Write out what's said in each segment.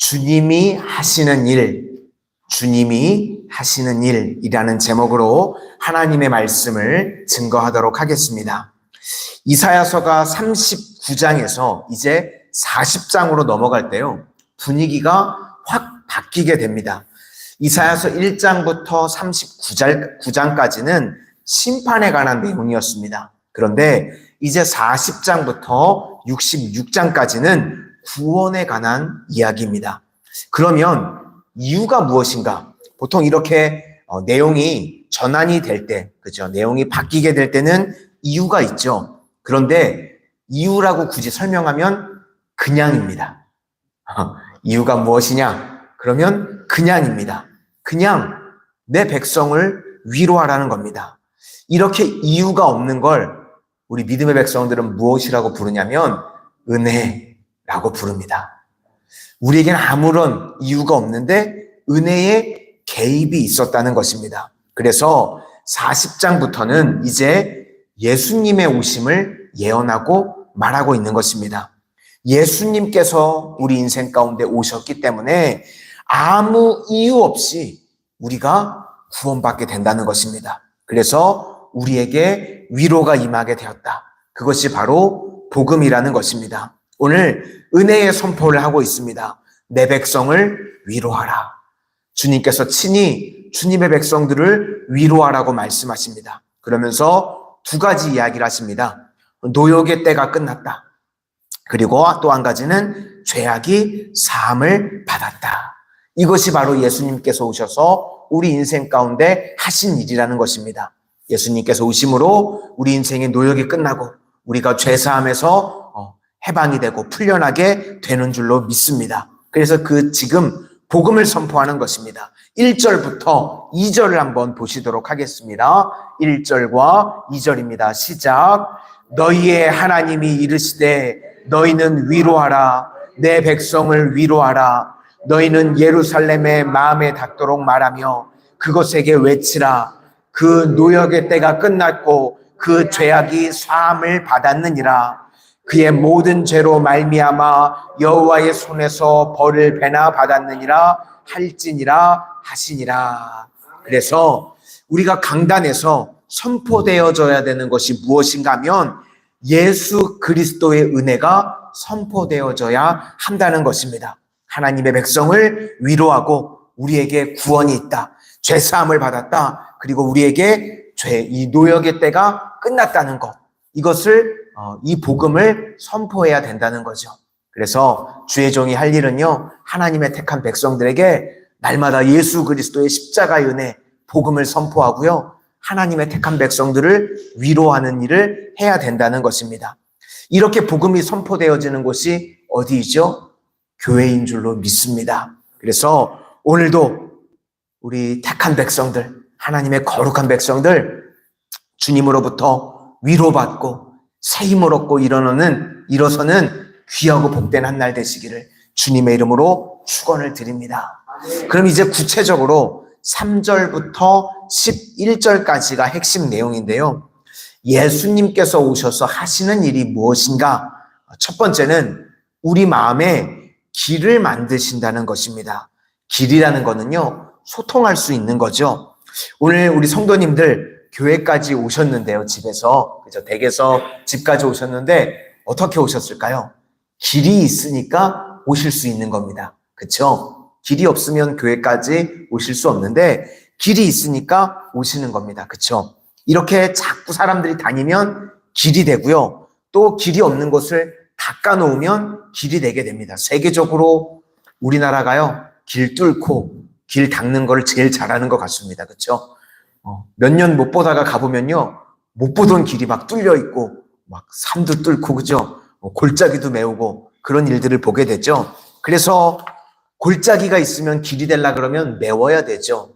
주님이 하시는 일, 주님이 하시는 일이라는 제목으로 하나님의 말씀을 증거하도록 하겠습니다. 이사야서가 39장에서 이제 40장으로 넘어갈 때요, 분위기가 확 바뀌게 됩니다. 이사야서 1장부터 39장까지는 심판에 관한 내용이었습니다. 그런데 이제 40장부터 66장까지는 구원에 관한 이야기입니다. 그러면 이유가 무엇인가? 보통 이렇게 내용이 전환이 될 때, 그죠? 내용이 바뀌게 될 때는 이유가 있죠. 그런데 이유라고 굳이 설명하면 그냥입니다. 이유가 무엇이냐? 그러면 그냥입니다. 그냥 내 백성을 위로하라는 겁니다. 이렇게 이유가 없는 걸 우리 믿음의 백성들은 무엇이라고 부르냐면 은혜라고 부릅니다. 우리에게는 아무런 이유가 없는데 은혜의 개입이 있었다는 것입니다. 그래서 40장부터는 이제 예수님의 오심을 예언하고 말하고 있는 것입니다. 예수님께서 우리 인생 가운데 오셨기 때문에 아무 이유 없이 우리가 구원받게 된다는 것입니다. 그래서 우리에게 위로가 임하게 되었다. 그것이 바로 복음이라는 것입니다. 오늘 은혜의 선포를 하고 있습니다. 내 백성을 위로하라. 주님께서 친히 주님의 백성들을 위로하라고 말씀하십니다. 그러면서 두 가지 이야기를 하십니다. 노역의 때가 끝났다. 그리고 또 한 가지는 죄악이 사함을 받았다. 이것이 바로 예수님께서 오셔서 우리 인생 가운데 하신 일이라는 것입니다. 예수님께서 오심으로 우리 인생의 노역이 끝나고 우리가 죄사함에서 해방이 되고 풀려나게 되는 줄로 믿습니다. 그래서 지금 복음을 선포하는 것입니다. 1절부터 2절을 한번 보시도록 하겠습니다. 1절과 2절입니다. 시작. 너희의 하나님이 이르시되 너희는 위로하라. 내 백성을 위로하라. 너희는 예루살렘의 마음에 닿도록 말하며 그곳에게 외치라. 그 노역의 때가 끝났고 그 죄악이 사함을 받았느니라. 그의 모든 죄로 말미암아 여호와의 손에서 벌을 배나 받았느니라 할지니라 하시니라. 그래서 우리가 강단에서 선포되어져야 되는 것이 무엇인가 하면 예수 그리스도의 은혜가 선포되어져야 한다는 것입니다. 하나님의 백성을 위로하고 우리에게 구원이 있다. 죄사함을 받았다. 그리고 우리에게 이 노역의 때가 끝났다는 것. 이것을 이 복음을 선포해야 된다는 거죠. 그래서 주의 종이 할 일은요, 하나님의 택한 백성들에게 날마다 예수 그리스도의 십자가의 은혜, 복음을 선포하고요, 하나님의 택한 백성들을 위로하는 일을 해야 된다는 것입니다. 이렇게 복음이 선포되어지는 곳이 어디이죠? 교회인 줄로 믿습니다. 그래서 오늘도 우리 택한 백성들, 하나님의 거룩한 백성들, 주님으로부터 위로받고 새 힘을 얻고 일어서는 귀하고 복된 한 날 되시기를 주님의 이름으로 축원을 드립니다. 그럼 이제 구체적으로 3절부터 11절까지가 핵심 내용인데요. 예수님께서 오셔서 하시는 일이 무엇인가? 첫 번째는 우리 마음에 길을 만드신다는 것입니다. 길이라는 거는요, 소통할 수 있는 거죠. 오늘 우리 성도님들 교회까지 오셨는데요, 집에서. 그죠? 댁에서 집까지 오셨는데 어떻게 오셨을까요? 길이 있으니까 오실 수 있는 겁니다. 그쵸? 길이 없으면 교회까지 오실 수 없는데 길이 있으니까 오시는 겁니다. 그쵸? 이렇게 자꾸 사람들이 다니면 길이 되고요. 또 길이 없는 곳을 닦아놓으면 길이 되게 됩니다. 세계적으로 우리나라가요, 길 뚫고 길 닦는 걸 제일 잘하는 것 같습니다. 그쵸? 몇 년 못 보다가 가보면요, 못 보던 길이 막 뚫려 있고, 막 산도 뚫고, 그죠? 골짜기도 메우고, 그런 일들을 보게 되죠. 그래서 골짜기가 있으면 길이 되려 그러면 메워야 되죠.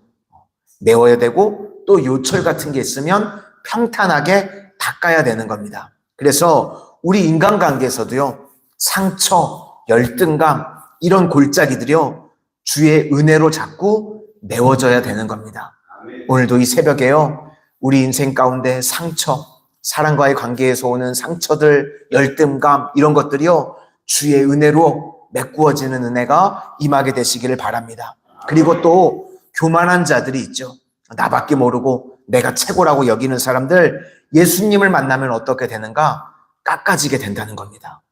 메워야 되고, 또 요철 같은 게 있으면 평탄하게 닦아야 되는 겁니다. 그래서 우리 인간관계에서도요, 상처, 열등감, 이런 골짜기들이요, 주의 은혜로 자꾸 메워져야 되는 겁니다. 오늘도 이 새벽에요, 우리 인생 가운데 상처, 사람과의 관계에서 오는 상처들, 열등감, 이런 것들이요, 주의 은혜로 메꾸어지는 은혜가 임하게 되시기를 바랍니다. 그리고 또 교만한 자들이 있죠. 나밖에 모르고 내가 최고라고 여기는 사람들, 예수님을 만나면 어떻게 되는가? 깎아지게 된다는 겁니다.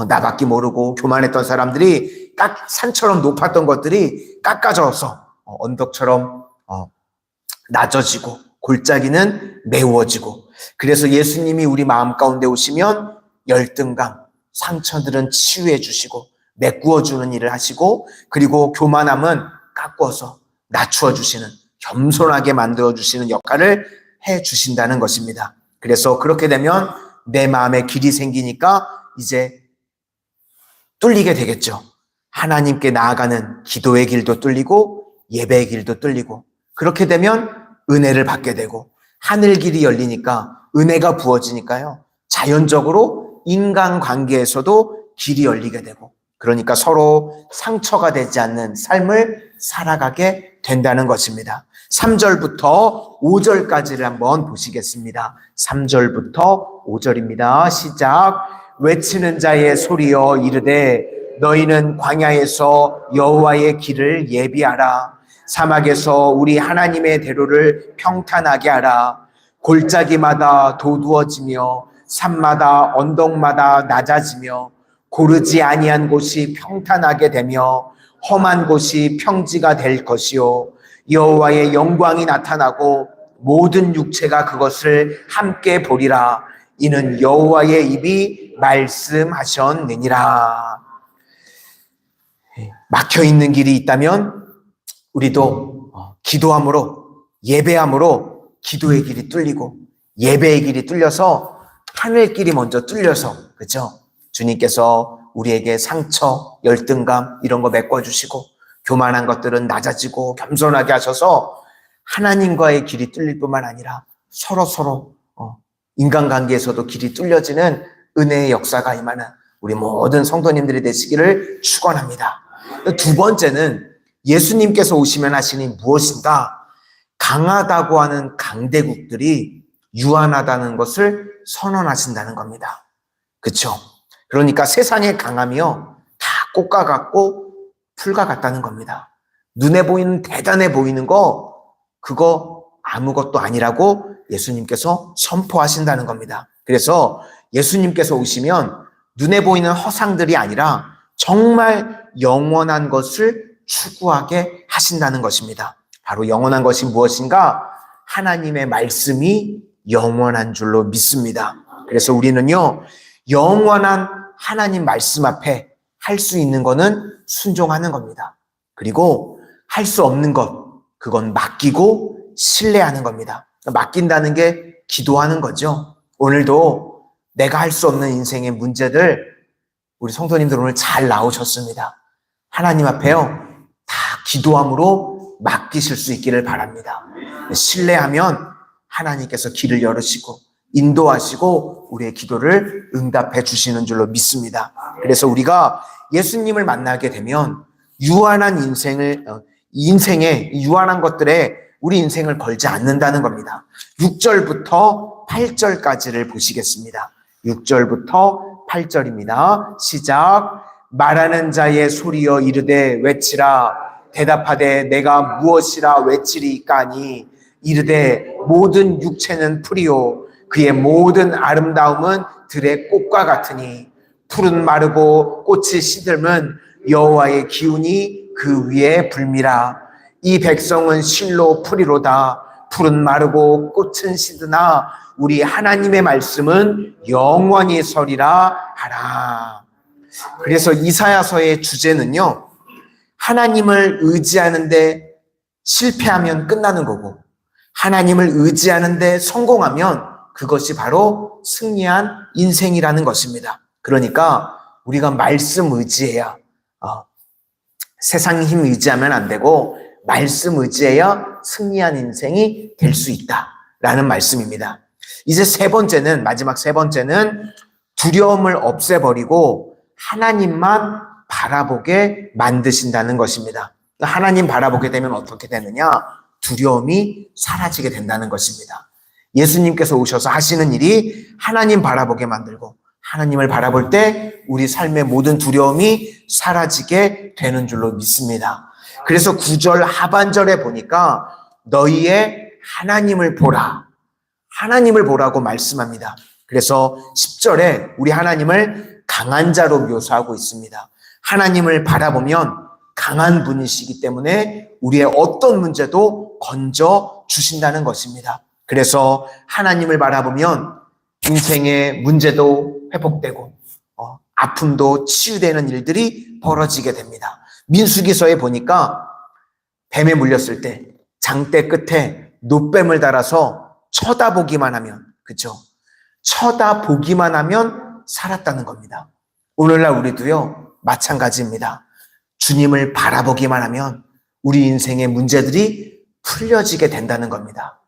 나밖에 모르고 교만했던 사람들이 산처럼 높았던 것들이 깎아져서 언덕처럼 낮아지고 골짜기는 메워지고, 그래서 예수님이 우리 마음 가운데 오시면 열등감, 상처들은 치유해 주시고 메꾸어 주는 일을 하시고, 그리고 교만함은 깎아서 낮추어 주시는, 겸손하게 만들어 주시는 역할을 해 주신다는 것입니다. 그래서 그렇게 되면 내 마음에 길이 생기니까 이제 뚫리게 되겠죠. 하나님께 나아가는 기도의 길도 뚫리고 예배의 길도 뚫리고, 그렇게 되면 은혜를 받게 되고, 하늘 길이 열리니까 은혜가 부어지니까요, 자연적으로 인간관계에서도 길이 열리게 되고, 그러니까 서로 상처가 되지 않는 삶을 살아가게 된다는 것입니다. 3절부터 5절까지를 한번 보시겠습니다. 3절부터 5절입니다. 시작. 외치는 자의 소리여 이르되 너희는 광야에서 여호와의 길을 예비하라. 사막에서 우리 하나님의 대로를 평탄하게 하라. 골짜기마다 도두어지며 산마다 언덕마다 낮아지며 고르지 아니한 곳이 평탄하게 되며 험한 곳이 평지가 될 것이요 여호와의 영광이 나타나고 모든 육체가 그것을 함께 보리라. 이는 여호와의 입이 말씀하셨느니라. 막혀있는 길이 있다면 우리도 기도함으로, 예배함으로 기도의 길이 뚫리고 예배의 길이 뚫려서 하늘 길이 먼저 뚫려서, 그렇죠? 주님께서 우리에게 상처, 열등감 이런 거 메꿔주시고 교만한 것들은 낮아지고 겸손하게 하셔서 하나님과의 길이 뚫릴 뿐만 아니라 서로 인간관계에서도 길이 뚫려지는 은혜의 역사가 임하는 우리 모든 성도님들이 되시기를 축원합니다. 두 번째는 예수님께서 오시면 하시니 무엇인가? 강하다고 하는 강대국들이 유한하다는 것을 선언하신다는 겁니다. 그렇죠? 그러니까 세상의 강함이요, 다 꽃과 같고 풀과 같다는 겁니다. 눈에 보이는, 대단해 보이는 거, 그거 아무것도 아니라고 예수님께서 선포하신다는 겁니다. 그래서 예수님께서 오시면 눈에 보이는 허상들이 아니라 정말 영원한 것을 추구하게 하신다는 것입니다. 바로 영원한 것이 무엇인가? 하나님의 말씀이 영원한 줄로 믿습니다. 그래서 우리는요, 영원한 하나님 말씀 앞에 할 수 있는 거는 순종하는 겁니다. 그리고 할 수 없는 것, 그건 맡기고 신뢰하는 겁니다. 맡긴다는 게 기도하는 거죠. 오늘도 내가 할 수 없는 인생의 문제들, 우리 성도님들 오늘 잘 나오셨습니다. 하나님 앞에요, 다 기도함으로 맡기실 수 있기를 바랍니다. 신뢰하면 하나님께서 길을 열으시고 인도하시고 우리의 기도를 응답해 주시는 줄로 믿습니다. 그래서 우리가 예수님을 만나게 되면 유한한 인생에 유한한 것들에 우리 인생을 걸지 않는다는 겁니다. 6절부터 8절까지를 보시겠습니다. 6절부터 8절입니다. 시작. 말하는 자의 소리여 이르되 외치라. 대답하되 내가 무엇이라 외치리까니 이르되 모든 육체는 풀이요 그의 모든 아름다움은 들의 꽃과 같으니 풀은 마르고 꽃이 시들면 여호와의 기운이 그 위에 불미라. 이 백성은 실로 풀이로다. 풀은 마르고 꽃은 시드나 우리 하나님의 말씀은 영원히 서리라 하라. 그래서 이사야서의 주제는요, 하나님을 의지하는데 실패하면 끝나는 거고 하나님을 의지하는데 성공하면 그것이 바로 승리한 인생이라는 것입니다. 그러니까 우리가 말씀 의지해야, 세상 힘 의지하면 안 되고 말씀 의지해야 승리한 인생이 될 수 있다라는 말씀입니다. 이제 마지막 세 번째는 두려움을 없애버리고 하나님만 바라보게 만드신다는 것입니다. 하나님 바라보게 되면 어떻게 되느냐? 두려움이 사라지게 된다는 것입니다. 예수님께서 오셔서 하시는 일이 하나님 바라보게 만들고 하나님을 바라볼 때 우리 삶의 모든 두려움이 사라지게 되는 줄로 믿습니다. 그래서 9절 하반절에 보니까 너희의 하나님을 보라. 하나님을 보라고 말씀합니다. 그래서 10절에 우리 하나님을 강한 자로 묘사하고 있습니다. 하나님을 바라보면 강한 분이시기 때문에 우리의 어떤 문제도 건져 주신다는 것입니다. 그래서 하나님을 바라보면 인생의 문제도 회복되고 아픔도 치유되는 일들이 벌어지게 됩니다. 민수기서에 보니까 뱀에 물렸을 때 장대 끝에 놋뱀을 달아서 쳐다보기만 하면, 그죠? 쳐다보기만 하면 살았다는 겁니다. 오늘날 우리도요, 마찬가지입니다. 주님을 바라보기만 하면 우리 인생의 문제들이 풀려지게 된다는 겁니다.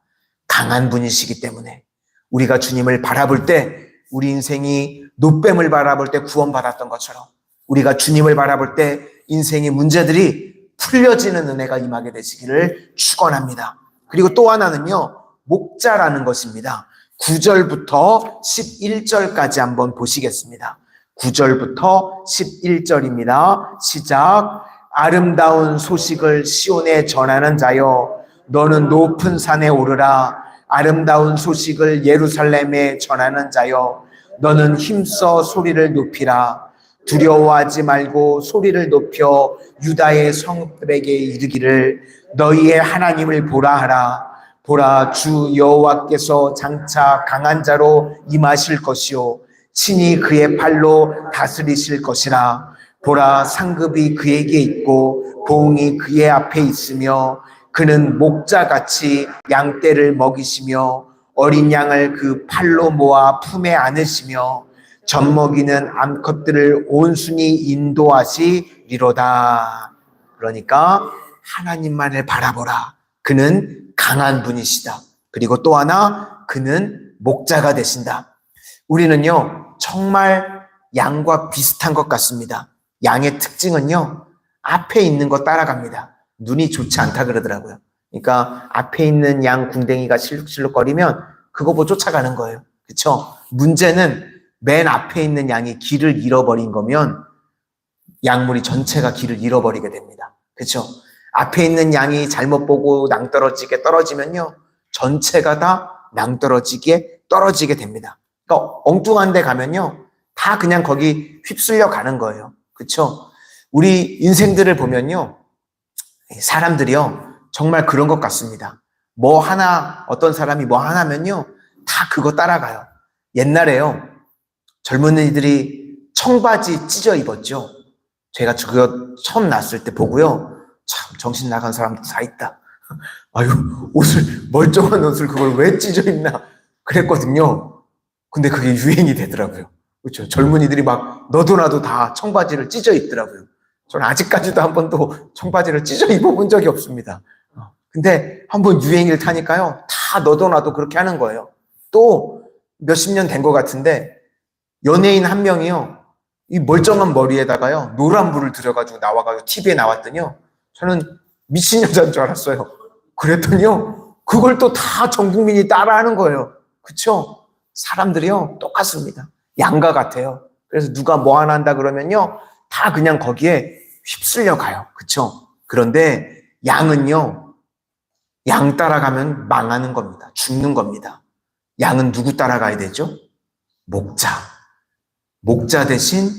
강한 분이시기 때문에 우리가 주님을 바라볼 때 우리 인생이 놋뱀을 바라볼 때 구원받았던 것처럼 우리가 주님을 바라볼 때 인생의 문제들이 풀려지는 은혜가 임하게 되시기를 축원합니다. 그리고 또 하나는요, 목자라는 것입니다. 9절부터 11절까지 한번 보시겠습니다. 9절부터 11절입니다. 시작. 아름다운 소식을 시온에 전하는 자여, 너는 높은 산에 오르라. 아름다운 소식을 예루살렘에 전하는 자여, 너는 힘써 소리를 높이라. 두려워하지 말고 소리를 높여 유다의 성들에게 이르기를 너희의 하나님을 보라 하라. 보라, 주 여호와께서 장차 강한 자로 임하실 것이요 친히 그의 팔로 다스리실 것이라. 보라, 상급이 그에게 있고 보응이 그의 앞에 있으며 그는 목자같이 양떼를 먹이시며 어린 양을 그 팔로 모아 품에 안으시며 젖먹이는 암컷들을 온순히 인도하시리로다. 그러니까 하나님만을 바라보라. 그는 강한 분이시다. 그리고 또 하나, 그는 목자가 되신다. 우리는요, 정말 양과 비슷한 것 같습니다. 양의 특징은요, 앞에 있는 거 따라갑니다. 눈이 좋지 않다 그러더라고요. 그러니까 앞에 있는 양 궁뎅이가 실룩실룩거리면 그거 보고 쫓아가는 거예요. 그렇죠? 문제는 맨 앞에 있는 양이 길을 잃어버린 거면 양무리 전체가 길을 잃어버리게 됩니다. 그렇죠? 앞에 있는 양이 잘못 보고 낭떠러지게 떨어지면요, 전체가 다 낭떠러지게 떨어지게 됩니다. 그러니까 엉뚱한 데 가면요, 다 그냥 거기 휩쓸려 가는 거예요. 그렇죠? 우리 인생들을 보면요, 사람들이요, 정말 그런 것 같습니다. 뭐 하나, 어떤 사람이 뭐 하나면요, 다 그거 따라가요. 옛날에요, 젊은이들이 청바지 찢어 입었죠. 제가 그거 처음 났을 때 보고요, 참 정신 나간 사람도 다 있다. 아유, 멀쩡한 옷을 그걸 왜 찢어 입나 그랬거든요. 근데 그게 유행이 되더라고요. 그렇죠? 젊은이들이 막 너도 나도 다 청바지를 찢어 입더라고요. 저는 아직까지도 한 번도 청바지를 찢어 입어본 적이 없습니다. 근데 한번 유행을 타니까요, 다 너도 나도 그렇게 하는 거예요. 또 몇십 년 된 것 같은데 연예인 한 명이요, 이 멀쩡한 머리에다가요 노란 불을 들여가지고 나와가지고 TV에 나왔더니요, 저는 미친 여자인 줄 알았어요. 그랬더니요, 그걸 또 다 전 국민이 따라하는 거예요. 그쵸? 사람들이요, 똑같습니다. 양과 같아요. 그래서 누가 뭐 하나 한다 그러면요, 다 그냥 거기에 휩쓸려 가요. 그쵸? 그런데 양은요, 양 따라가면 망하는 겁니다. 죽는 겁니다. 양은 누구 따라가야 되죠? 목자. 목자 대신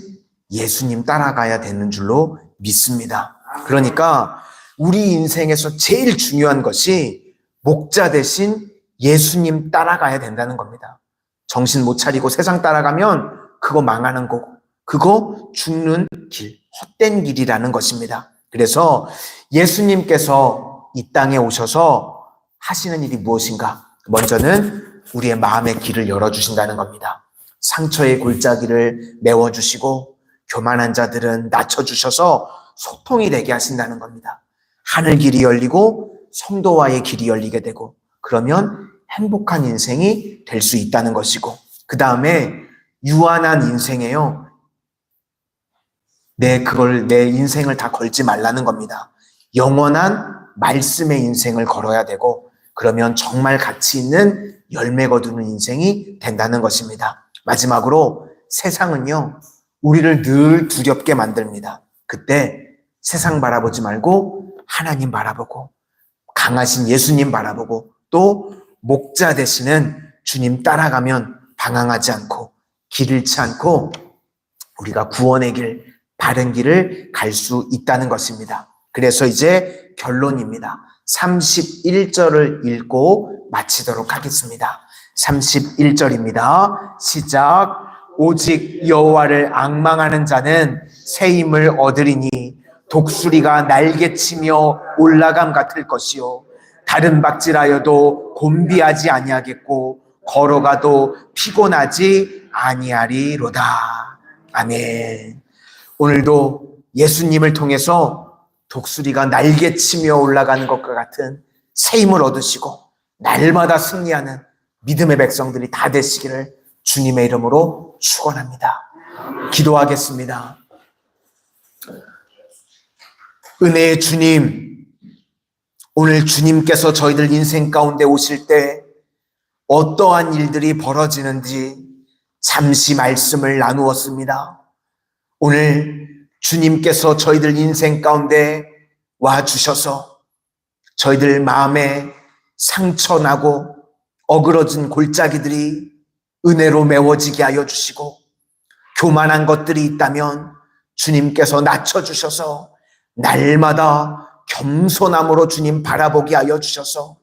예수님 따라가야 되는 줄로 믿습니다. 그러니까 우리 인생에서 제일 중요한 것이 목자 대신 예수님 따라가야 된다는 겁니다. 정신 못 차리고 세상 따라가면 그거 망하는 거고, 그거 죽는 길, 헛된 길이라는 것입니다. 그래서 예수님께서 이 땅에 오셔서 하시는 일이 무엇인가? 먼저는 우리의 마음의 길을 열어주신다는 겁니다. 상처의 골짜기를 메워주시고 교만한 자들은 낮춰주셔서 소통이 되게 하신다는 겁니다. 하늘 길이 열리고 성도와의 길이 열리게 되고, 그러면 행복한 인생이 될 수 있다는 것이고, 그 다음에 유한한 인생에요, 내 인생을 다 걸지 말라는 겁니다. 영원한 말씀의 인생을 걸어야 되고, 그러면 정말 가치 있는 열매 거두는 인생이 된다는 것입니다. 마지막으로 세상은요, 우리를 늘 두렵게 만듭니다. 그때 세상 바라보지 말고 하나님 바라보고 강하신 예수님 바라보고 또 목자 되시는 주님 따라가면 방황하지 않고 길 잃지 않고 우리가 구원의 길, 바른 길을 갈 수 있다는 것입니다. 그래서 이제 결론입니다. 31절을 읽고 마치도록 하겠습니다. 31절입니다. 시작. 오직 여호와를 앙망하는 자는 새 힘을 얻으리니 독수리가 날개치며 올라감 같을 것이요 다른 박질하여도 곤비하지 아니하겠고 걸어가도 피곤하지 아니하리로다. 아멘. 오늘도 예수님을 통해서 독수리가 날개치며 올라가는 것과 같은 새 힘을 얻으시고 날마다 승리하는 믿음의 백성들이 다 되시기를 주님의 이름으로 축원합니다. 기도하겠습니다. 은혜의 주님, 오늘 주님께서 저희들 인생 가운데 오실 때 어떠한 일들이 벌어지는지 잠시 말씀을 나누었습니다. 오늘 주님께서 저희들 인생 가운데 와주셔서 저희들 마음에 상처나고 어그러진 골짜기들이 은혜로 메워지게 하여 주시고 교만한 것들이 있다면 주님께서 낮춰주셔서 날마다 겸손함으로 주님 바라보게 하여 주셔서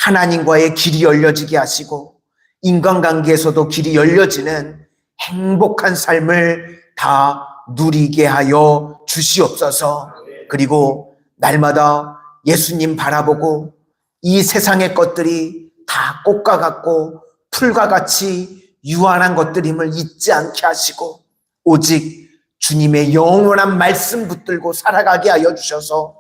하나님과의 길이 열려지게 하시고 인간관계에서도 길이 열려지는 행복한 삶을 다 누리게 하여 주시옵소서. 그리고 날마다 예수님 바라보고 이 세상의 것들이 다 꽃과 같고 풀과 같이 유한한 것들임을 잊지 않게 하시고 오직 주님의 영원한 말씀 붙들고 살아가게 하여 주셔서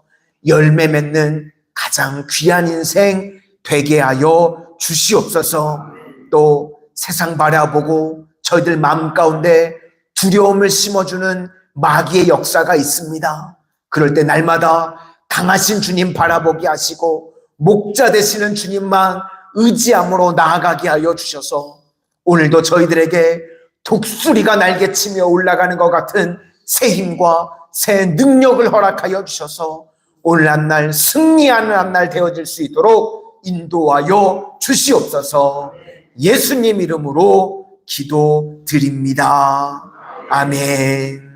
열매 맺는 가장 귀한 인생 되게 하여 주시옵소서. 또 세상 바라보고 저희들 마음 가운데 두려움을 심어주는 마귀의 역사가 있습니다. 그럴 때 날마다 강하신 주님 바라보게 하시고 목자 되시는 주님만 의지함으로 나아가게 하여 주셔서 오늘도 저희들에게 독수리가 날개치며 올라가는 것 같은 새 힘과 새 능력을 허락하여 주셔서 오늘 한 날 승리하는 한 날 되어질 수 있도록 인도하여 주시옵소서. 예수님 이름으로 기도드립니다. 아멘.